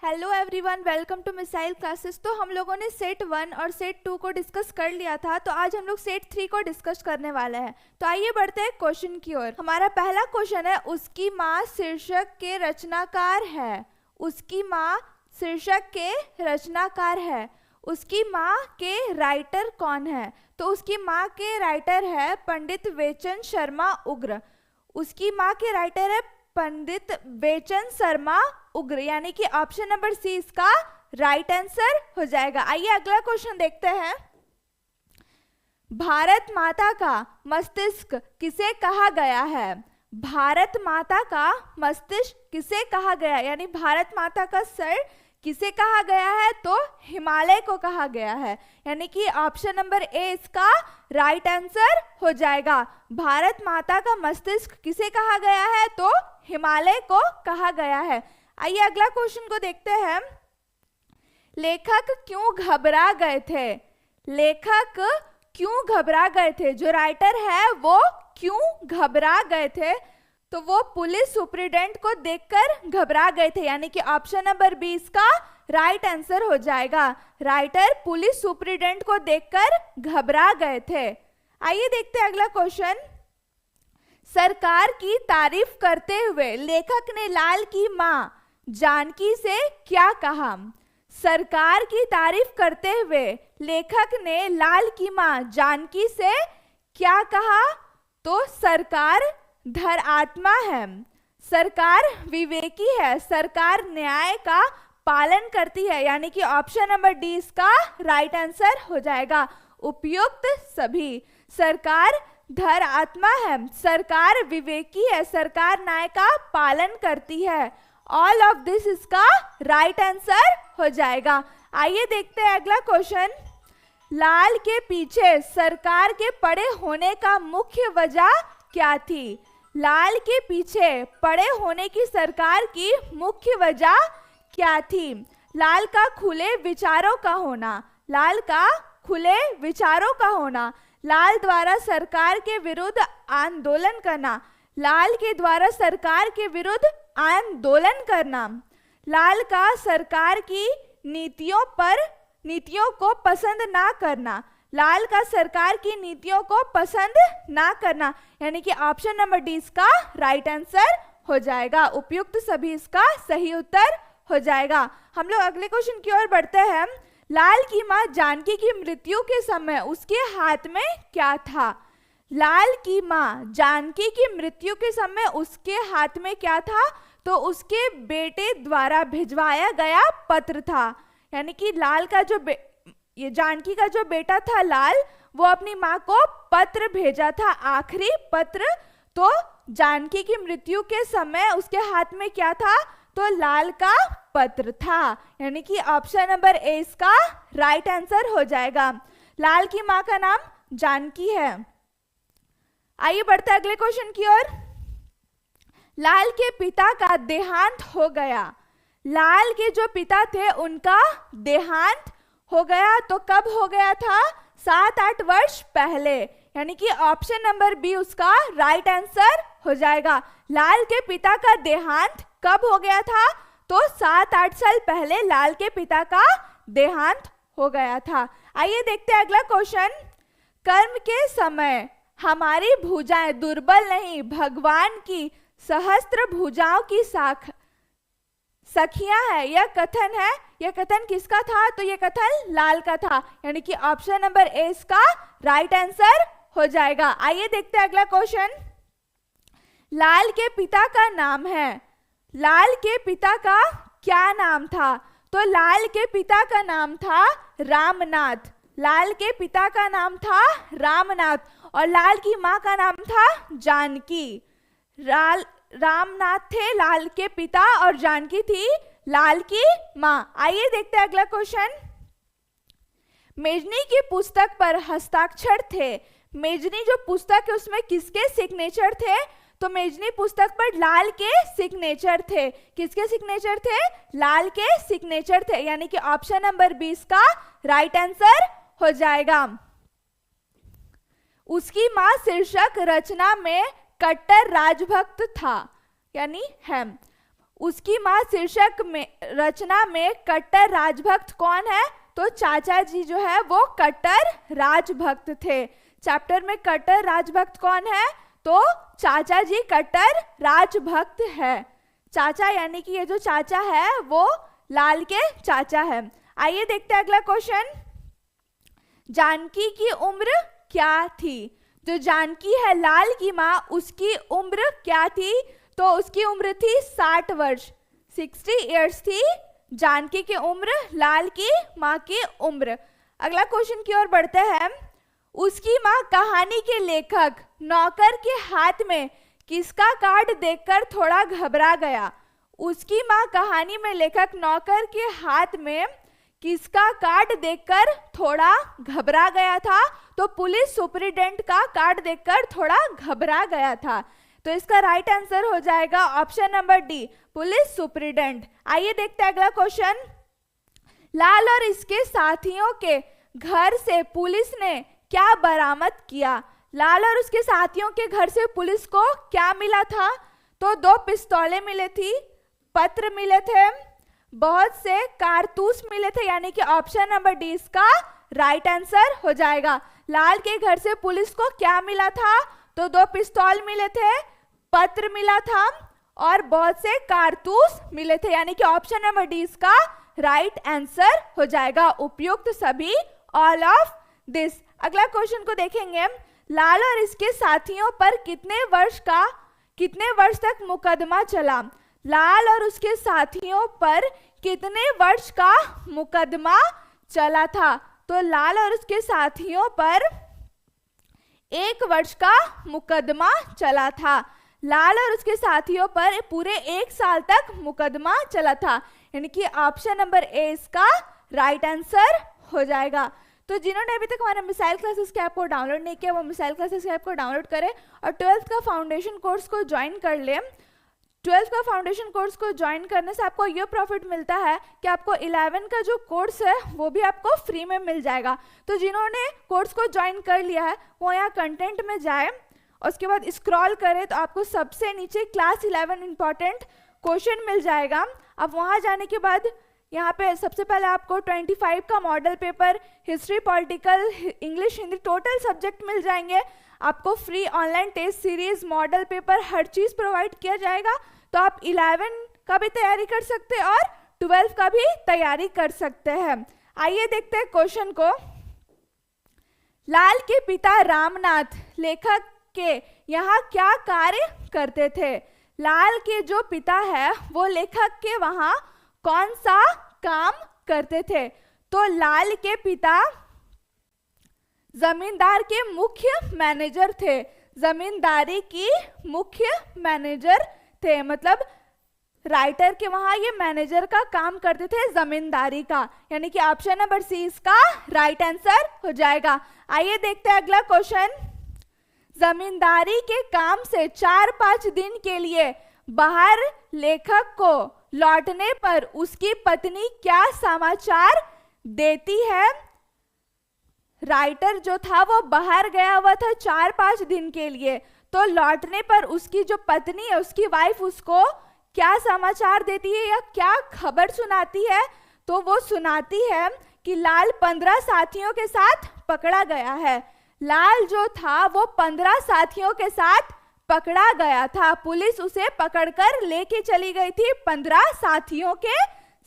Hello everyone, welcome to missile classes. तो हम लोगों ने सेट 1 और सेट 2 को डिस्कस कर लिया था, तो आज हम लोग सेट 3 को डिस्कस करने वाले हैं। तो आइए बढ़ते हैं क्वेश्चन की ओर। हमारा पहला क्वेश्चन है, उसकी माँ शीर्षक के रचनाकार है। उसकी माँ शीर्षक के रचनाकार है। उसकी माँ के राइटर कौन है? तो उसकी माँ के राइटर है पंडित वेचन शर्मा उग्र। उसकी माँ के राइटर है पंडित वेचन शर्मा उग्र, यानी कि ऑप्शन नंबर सी इसका राइट आंसर हो जाएगा। आइए अगला क्वेश्चन देखते हैं। भारत माता का मस्तिष्क किसे कहा गया है? भारत माता का मस्तिष्क किसे कहा गया, यानी भारत माता का सर किसे कहा गया है? तो हिमालय को कहा गया है, यानी कि ऑप्शन नंबर ए इसका राइट आंसर हो जाएगा। भारत माता का मस्तिष्क किसे कहा गया है? तो हिमालय को कहा गया है। आइए अगला क्वेश्चन को देखते हैं। लेखक क्यों घबरा गए थे? लेखक क्यों घबरा गए थे? जो राइटर है वो क्यों घबरा गए थे? तो वो पुलिस सुप्रिटेंडेंट को देखकर घबरा गए थे, यानी कि ऑप्शन नंबर बी इसका राइट आंसर हो जाएगा। राइटर पुलिस सुप्रिटेंडेंट को देखकर घबरा गए थे। आइए देखते हैं अगला क्वेश्चन। सरकार की तारीफ करते हुए लेखक ने लाल की मां जानकी से क्या कहा? सरकार की तारीफ करते हुए लेखक ने लाल की मां जानकी से क्या कहा? तो सरकार धर्मात्मा है, सरकार विवेकी है, सरकार न्याय का पालन करती है, यानी कि ऑप्शन नंबर डी इसका राइट आंसर हो जाएगा। उपयुक्त सभी। सरकार धर्मात्मा है, सरकार विवेकी है, सरकार न्याय का पालन करती है। ऑल ऑफ दिस इसका राइट आंसर हो जाएगा। आइए देखते हैं अगला क्वेश्चन। लाल के पीछे सरकार के पड़े होने का मुख्य वजह क्या थी? लाल के पीछे पड़े होने की सरकार की मुख्य वजह क्या थी? लाल का खुले विचारों का होना, लाल का खुले विचारों का होना, लाल द्वारा सरकार के विरुद्ध आंदोलन करना, लाल के द्वारा सरकार के विरुद्ध आंदोलन करना, लाल का सरकार की नीतियों को पसंद ना करना, लाल का सरकार की नीतियों को पसंद ना करना, यानी कि ऑप्शन नंबर डी इसका राइट आंसर हो जाएगा। उपयुक्त सभी इसका सही उत्तर हो जाएगा। हम लोग अगले क्वेश्चन की ओर बढ़ते हैं। लाल की मां जानकी की मृत्यु के समय उसके हाथ में क्या था? लाल की मां जानकी की मृत्यु के समय उसके हाथ में क्या था? तो उसके बेटे द्वारा भिजवाया गया पत्र था, यानी कि लाल का जो ये जानकी का जो बेटा था लाल, वो अपनी माँ को पत्र भेजा था, आखिरी पत्र। तो जानकी की मृत्यु के समय उसके हाथ में क्या था? तो लाल का पत्र था, यानी कि ऑप्शन नंबर ए इसका राइट आंसर हो जाएगा। लाल की माँ का नाम जानकी है। आइए बढ़ते हैं अगले क्वेश्चन की ओर। लाल के पिता का देहांत हो गया। लाल के जो पिता थे उनका देहांत हो गया, तो कब हो गया था? 7-8 वर्ष पहले, यानी कि ऑप्शन नंबर बी उसका राइट आंसर हो जाएगा। लाल के पिता का देहांत कब हो गया था? तो 7-8 साल पहले लाल के पिता का देहांत हो गया था। आइए देखते हैं अगला क्वेश्चन। कर्म के समय हमारी भुजाएं दुर्बल नहीं, भगवान की सहस्त्र भुजाओं की सखियां है। यह कथन है, यह कथन किसका था? तो यह कथन लाल का था, यानी कि ऑप्शन नंबर ए इसका राइट आंसर हो जाएगा। आइए देखते हैं अगला क्वेश्चन। लाल के पिता का नाम है, लाल के पिता का क्या नाम था? तो लाल के पिता का नाम था रामनाथ। लाल के पिता का नाम था रामनाथ और लाल की माँ का नाम था जानकी। रामनाथ थे लाल के पिता और जानकी थी लाल की माँ। आइए देखते हैं अगला क्वेश्चन। मेजनी की पुस्तक पर हस्ताक्षर थे। मेजनी जो पुस्तक है उसमें किसके सिग्नेचर थे? तो मेजनी पुस्तक पर लाल के सिग्नेचर थे। किसके सिग्नेचर थे? लाल के सिग्नेचर थे, यानी कि ऑप्शन नंबर 20 का राइट आंसर हो जाएगा। उसकी मां शीर्षक रचना में कट्टर राजभक्त था, यानी है। उसकी माँ शीर्षक में रचना में कट्टर राजभक्त कौन है? तो चाचा जी जो है वो कट्टर राजभक्त थे। चैप्टर में कट्टर राजभक्त कौन है? तो चाचा जी कट्टर राजभक्त है। चाचा यानी कि ये जो चाचा है वो लाल के चाचा है। आइए देखते हैं अगला क्वेश्चन। जानकी की उम्र क्या थी? जो जानकी है लाल की माँ, उसकी उम्र क्या थी? तो उसकी उम्र थी 60 वर्ष, 60 इयर्स थी जानकी की उम्र, लाल की माँ की उम्र। अगला क्वेश्चन की ओर बढ़ते हैं। उसकी माँ कहानी के लेखक नौकर के हाथ में किसका कार्ड देखकर थोड़ा घबरा गया? उसकी माँ कहानी में लेखक नौकर के हाथ में किसका कार्ड देखकर थोड़ा घबरा गया था? तो पुलिस सुपरिटेंडेंट का कार्ड देखकर थोड़ा घबरा गया था। तो इसका राइट आंसर हो जाएगा option number D, police superintendent. आइए देखते हैं अगला क्वेश्चन। लाल और इसके साथियों के घर से पुलिस ने क्या बरामद किया? लाल और उसके साथियों के घर से पुलिस को क्या मिला था? तो 2 पिस्तौलें मिले थी, पत्र मिले थे, बहुत से कारतूस मिले थे, यानी कि ऑप्शन नंबर डी इसका राइट आंसर हो जाएगा। लाल के घर से पुलिस को क्या मिला था? तो 2 पिस्तौल मिले थे, पत्र मिला था और बहुत से कारतूस मिले थे, यानी कि ऑप्शन नंबर डी इसका राइट आंसर हो जाएगा। उपयुक्त सभी, ऑल ऑफ दिस। अगला क्वेश्चन को देखेंगे। लाल और इसके साथियों पर कितने वर्ष तक मुकदमा चला? लाल और उसके साथियों पर कितने वर्ष का मुकदमा चला था? तो लाल और उसके साथियों पर 1 वर्ष का मुकदमा चला था। लाल और उसके साथियों पर पूरे 1 साल तक मुकदमा चला था, यानी कि ऑप्शन नंबर ए इसका राइट आंसर हो जाएगा। तो जिन्होंने अभी तक हमारे मिसाइल क्लासेस के ऐप को डाउनलोड नहीं किया वो मिसाइल क्लासेस के ऐप को डाउनलोड करें और 12th का फाउंडेशन कोर्स को ज्वाइन कर लें। 12th का फाउंडेशन कोर्स को ज्वाइन करने से आपको ये प्रॉफिट मिलता है कि आपको 11 का जो कोर्स है वो भी आपको फ्री में मिल जाएगा। तो जिन्होंने कोर्स को ज्वाइन कर लिया है वो यहाँ कंटेंट में जाए और उसके बाद स्क्रॉल करें तो आपको सबसे नीचे क्लास 11 इंपॉर्टेंट क्वेश्चन मिल जाएगा। अब वहाँ जाने के बाद यहाँ पे सबसे पहले आपको 25 का model paper, history, political, English, Hindi total subject मिल जाएंगे। आपको free online test series, model paper, हर चीज़ प्रोवाइड किया जाएगा। तो आप 11 का भी तैयारी कर सकते हैं और 12 का भी तैयारी कर सकते हैं। आइए देखते हैं क्वेश्चन को। लाल के पिता रामनाथ लेखक के यहाँ क्या कार्य करते थे? लाल के जो पिता है वो लेखक के वहाँ कौन सा काम करते थे? तो लाल के पिता जमींदार के मुख्य मैनेजर थे, जमींदारी की मुख्य मैनेजर थे, मतलब राइटर के वहां ये मैनेजर का काम करते थे जमींदारी का, यानी कि ऑप्शन नंबर सी इसका राइट आंसर हो जाएगा। आइए देखते हैं अगला क्वेश्चन। जमींदारी के काम से 4-5 दिन के लिए बाहर लेखक को लौटने पर उसकी पत्नी क्या समाचार देती है? राइटर जो था वो बाहर गया हुआ था 4-5 दिन के लिए, तो लौटने पर उसकी जो पत्नी है, उसकी वाइफ, उसको क्या समाचार देती है या क्या खबर सुनाती है? तो वो सुनाती है कि लाल 15 साथियों के साथ पकड़ा गया है। लाल जो था वो 15 साथियों के साथ पकड़ा गया था। पुलिस उसे पकड़कर लेके चली गई थी 15 साथियों के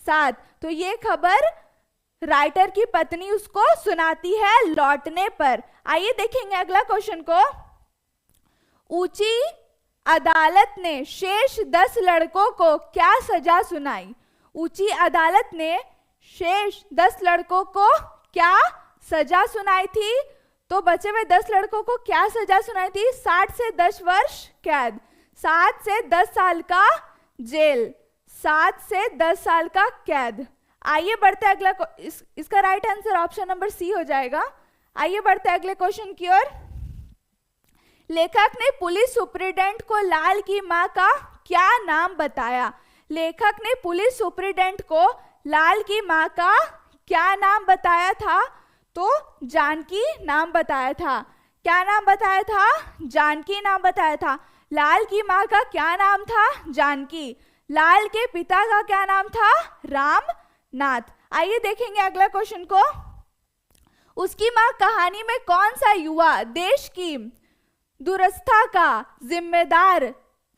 साथ। तो ये खबर राइटर की पत्नी उसको सुनाती है लौटने पर। आइए देखेंगे अगला क्वेश्चन को। ऊंची अदालत ने शेष 10 लड़कों को क्या सजा सुनाई? ऊंची अदालत ने शेष 10 लड़कों को क्या सजा सुनाई थी? तो बचे हुए 10 लड़कों को क्या सजा सुनाई थी? 60 से 10 वर्ष कैद, 7 से 10 साल का जेल, 7 से 10 साल का कैद। आइए बढ़ते हैं अगला, इसका right answer option number C हो जाएगा। आइए बढ़ते हैं अगले क्वेश्चन की ओर। लेखक ने पुलिस सुपरिटेंडेंट को लाल की मां का क्या नाम बताया? लेखक ने पुलिस सुपरिटेंडेंट को लाल की मां का क्या नाम बताया था? तो जानकी नाम बताया था। क्या नाम बताया था? जानकी नाम बताया था। लाल की मां का क्या नाम था? जानकी। लाल के पिता का क्या नाम था? रामनाथ। आइए देखेंगे अगला क्वेश्चन को। उसकी माँ कहानी में कौन सा युवा देश की दुरवस्था का जिम्मेदार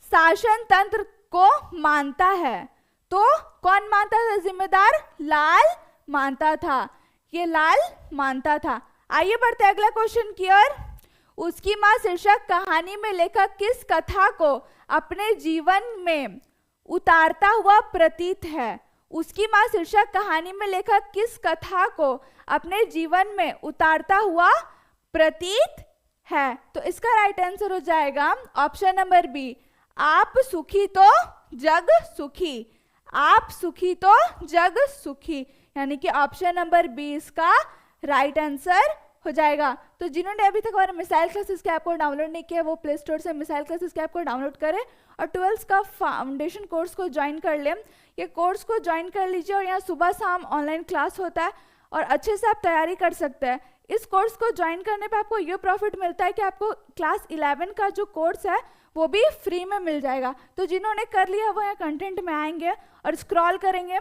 शासन तंत्र को मानता है? तो कौन मानता था जिम्मेदार? लाल मानता था, ये लाल मानता था। आइए बढ़ते अगला क्वेश्चन की ओर। उसकी माँ शीर्षक कहानी में लेखक किस कथा को अपने जीवन में उतारता हुआ प्रतीत है? उसकी माँ शीर्षक कहानी में लेखक किस कथा को अपने जीवन में उतारता हुआ प्रतीत है? तो इसका राइट आंसर हो जाएगा ऑप्शन नंबर बी, आप सुखी तो जग सुखी। आप सुखी तो जग सुखी, यानी कि ऑप्शन नंबर बी इसका राइट आंसर हो जाएगा। तो जिन्होंने अभी तक हमारे मिसाइल क्लासेस के ऐप को डाउनलोड नहीं किया वो प्ले स्टोर से मिसाइल क्लासेस के ऐप को डाउनलोड करें और 12th का फाउंडेशन कोर्स को ज्वाइन कर लें। ये कोर्स को ज्वाइन कर लीजिए और यहाँ सुबह शाम ऑनलाइन क्लास होता है और अच्छे से आप तैयारी कर सकते हैं। इस कोर्स को ज्वाइन करने पे आपको ये प्रॉफिट मिलता है कि आपको क्लास 11 का जो कोर्स है वो भी फ्री में मिल जाएगा। तो जिन्होंने कर लिया वो यहाँ कंटेंट में आएंगे और स्क्रॉल करेंगे,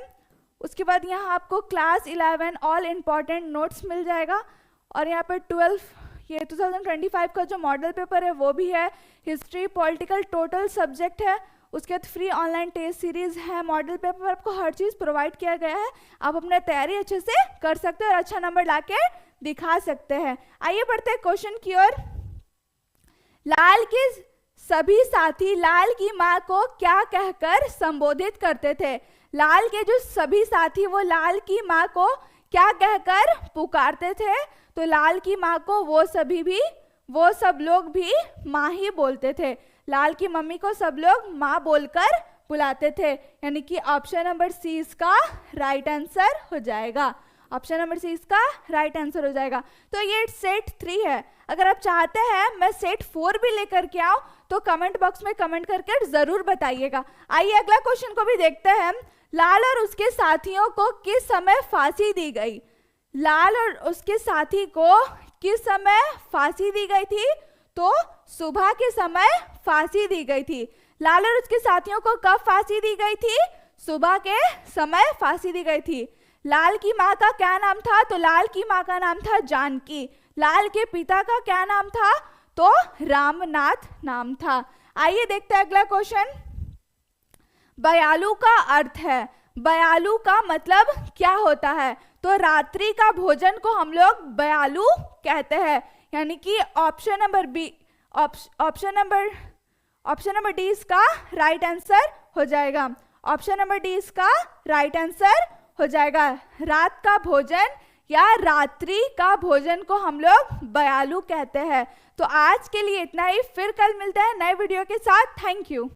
उसके बाद यहाँ आपको क्लास 11 ऑल इम्पॉर्टेंट नोट्स मिल जाएगा और यहाँ पर 12 ये 2025 का जो मॉडल पेपर है वो भी है, हिस्ट्री पॉलिटिकल टोटल सब्जेक्ट है, उसके बाद फ्री ऑनलाइन टेस्ट सीरीज है, मॉडल पेपर आपको हर चीज़ प्रोवाइड किया गया है। आप अपना तैयारी अच्छे से कर सकते हैं और अच्छा नंबर लाके दिखा सकते हैं। आइए बढ़ते हैं क्वेश्चन की ओर। लाल के सभी साथी लाल की माँ को क्या कहकर संबोधित करते थे? लाल के जो सभी साथी वो लाल की माँ को क्या कहकर पुकारते थे? तो लाल की माँ को वो सब लोग भी माँ ही बोलते थे। लाल की मम्मी को सब लोग माँ बोलकर बुलाते थे, यानी कि ऑप्शन नंबर सी इसका राइट आंसर हो जाएगा। ऑप्शन नंबर सी इसका राइट आंसर हो जाएगा। तो ये सेट 3 है। अगर आप चाहते हैं मैं सेट 4 भी लेकर के आऊं तो कमेंट बॉक्स में कमेंट करके जरूर बताइएगा। आइए अगला क्वेश्चन को भी देखते हैं। लाल और उसके साथियों को किस समय फांसी दी गई? लाल और उसके साथी को किस समय फांसी दी गई थी? तो सुबह के समय फांसी दी गई थी। लाल और उसके साथियों को कब फांसी दी गई थी? सुबह के समय फांसी दी गई थी। लाल की माँ का क्या नाम था? तो लाल की माँ का नाम था जानकी। लाल के पिता का क्या नाम था? तो रामनाथ नाम था। आइए देखते हैं अगला क्वेश्चन। बयालू का अर्थ है, बयालू का मतलब क्या होता है? तो रात्रि का भोजन को हम लोग बयालू कहते हैं, यानी कि option number B option number D इसका राइट आंसर हो जाएगा। ऑप्शन नंबर डी इसका राइट आंसर हो जाएगा। रात का भोजन या रात्रि का भोजन को हम लोग बयालू कहते हैं। तो आज के लिए इतना ही, फिर कल मिलते हैं नए वीडियो के साथ। Thank you.